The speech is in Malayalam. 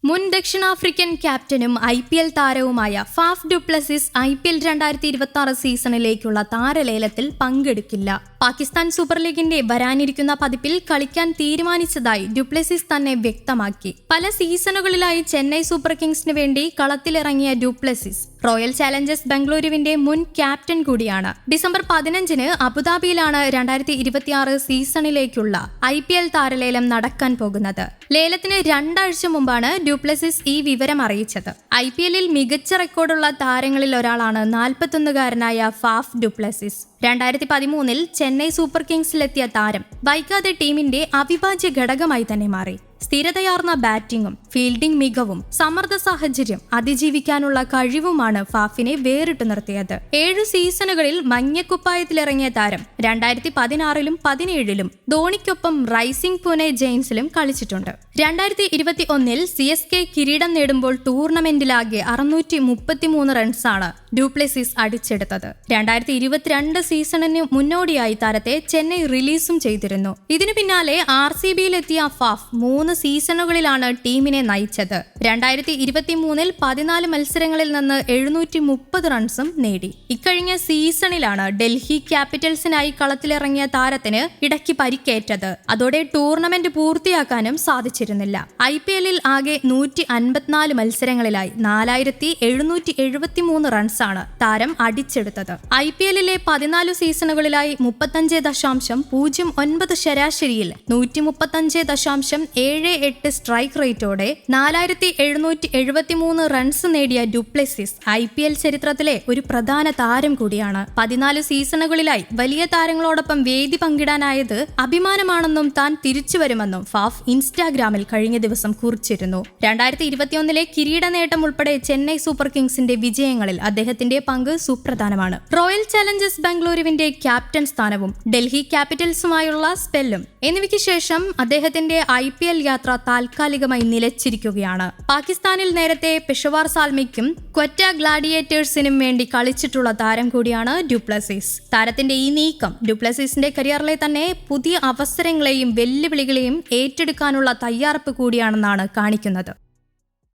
മുൻ ദക്ഷിണാഫ്രിക്കൻ ക്യാപ്റ്റനും IPL താരവുമായ ഫാഫ് ഡു പ്ലസിസ് IPL 2026 സീസണിലേക്കുള്ള താരലേലത്തിൽ പങ്കെടുക്കില്ല. പാകിസ്ഥാൻ സൂപ്പർ ലീഗിന്റെ വരാനിരിക്കുന്ന പതിപ്പിൽ കളിക്കാൻ തീരുമാനിച്ചതായി ഡുപ്ലസിസ് തന്നെ വ്യക്തമാക്കി. പല സീസണുകളിലായി ചെന്നൈ സൂപ്പർ കിങ്സിന് വേണ്ടി കളത്തിലിറങ്ങിയ ഡുപ്ലസിസ് റോയൽ ചാലഞ്ചേഴ്സ് ബംഗളൂരുവിന്റെ മുൻ ക്യാപ്റ്റൻ കൂടിയാണ്. ഡിസംബർ 15-ന് അബുദാബിയിലാണ് 2026 സീസണിലേക്കുള്ള IPL താരലേലം നടക്കാൻ പോകുന്നത്. ലേലത്തിന് 2 ആഴ്ച മുമ്പാണ് ഡുപ്ലസിസ് ഈ വിവരം അറിയിച്ചത്. IPL-ൽ മികച്ച റെക്കോർഡുള്ള താരങ്ങളിൽ ഒരാളാണ് 41-കാരനായ ഫാഫ് ഡുപ്ലസിസ്. 2013-ൽ ചെന്നൈ സൂപ്പർ കിങ്സിലെത്തിയ താരം വൈകാതെ ടീമിന്റെ അവിഭാജ്യ ഘടകമായി തന്നെ മാറി. സ്ഥിരതയാർന്ന ബാറ്റിംഗും ഫീൽഡിംഗ് മികവും സമ്മർദ്ദ സാഹചര്യം അതിജീവിക്കാനുള്ള കഴിവുമാണ് ഫാഫിനെ വേറിട്ടു നിർത്തിയത്. 7 സീസണുകളിൽ മഞ്ഞക്കുപ്പായത്തിലിറങ്ങിയ താരം 2016-ലും 17-ലും ധോണിക്കൊപ്പം റൈസിംഗ് പൂനെ ജെയിൻസിലും കളിച്ചിട്ടുണ്ട്. 2021-ൽ CSK കിരീടം നേടുമ്പോൾ ടൂർണമെന്റിലാകെ 633 റൺസാണ് ഡുപ്ലസിസ് അടിച്ചെടുത്തത്. 2022 സീസണിന് മുന്നോടിയായി താരത്തെ ചെന്നൈ റിലീസും ചെയ്തിരുന്നു. ഇതിനു പിന്നാലെ RCBയിലെത്തിയ ഫാഫ് 3 സീസണുകളിലാണ് ടീമിനെ നയിച്ചത്. 2023-ൽ 14 മത്സരങ്ങളിൽ നിന്ന് 730 റൺസും നേടി. ഇക്കഴിഞ്ഞ സീസണിലാണ് ഡൽഹി ക്യാപിറ്റൽസിനായി കളത്തിലിറങ്ങിയ താരത്തിന് ഇടയ്ക്ക് പരിക്കേറ്റത്. അതോടെ ടൂർണമെന്റ് പൂർത്തിയാക്കാനും സാധിച്ചിരുന്നില്ല. IPL-ൽ ആകെ 154 മത്സരങ്ങളിലായി 4773 റൺസാണ് താരം അടിച്ചെടുത്തത്. IPL-ലെ 14 സീസണുകളിലായി 35.09 ശരാശരിയിൽ 135.78 സ്ട്രൈക്ക് റേറ്റോടെ 4773 റൺസ് നേടിയ ഡുപ്ലസിസ് IPL ചരിത്രത്തിലെ ഒരു പ്രധാന താരം കൂടിയാണ്. 14 സീസണുകളിലായി വലിയ താരങ്ങളോടൊപ്പം വേദി പങ്കിടാനായത് അഭിമാനമാണെന്നും താൻ തിരിച്ചുവരുമെന്നും ഫാഫ് ഇൻസ്റ്റാഗ്രാമിൽ കഴിഞ്ഞ ദിവസം കുറിച്ചിരുന്നു. 2021-ലെ കിരീട നേട്ടം ഉൾപ്പെടെ ചെന്നൈ സൂപ്പർ കിങ്സിന്റെ വിജയങ്ങളിൽ അദ്ദേഹത്തിന്റെ പങ്ക് സുപ്രധാനമാണ്. റോയൽ ചാലഞ്ചേഴ്സ് ബംഗളൂരുവിന്റെ ക്യാപ്റ്റൻ സ്ഥാനവും ഡൽഹി ക്യാപിറ്റൽസുമായുള്ള സ്പെല്ലും എന്നിവയ്ക്ക് ശേഷം അദ്ദേഹത്തിന്റെ IPL യാത്ര താൽക്കാലികമായി നിലച്ചിരിക്കുകയാണ്. പാകിസ്ഥാനിൽ നേരത്തെ പെഷവാർ സാൽമിക്കും ക്വറ്റ ഗ്ലാഡിയേറ്റേഴ്സിനും വേണ്ടി കളിച്ചിട്ടുള്ള താരം കൂടിയാണ് ഡുപ്ലസിസ്. താരത്തിന്റെ ഈ നീക്കം ഡുപ്ലസിസിന്റെ കരിയറിലെ തന്നെ പുതിയ അവസരങ്ങളെയും വെല്ലുവിളികളെയും ഏറ്റെടുക്കാനുള്ള തയ്യാറെടുപ്പ് കൂടിയാണെന്നാണ് കാണിക്കുന്നത്.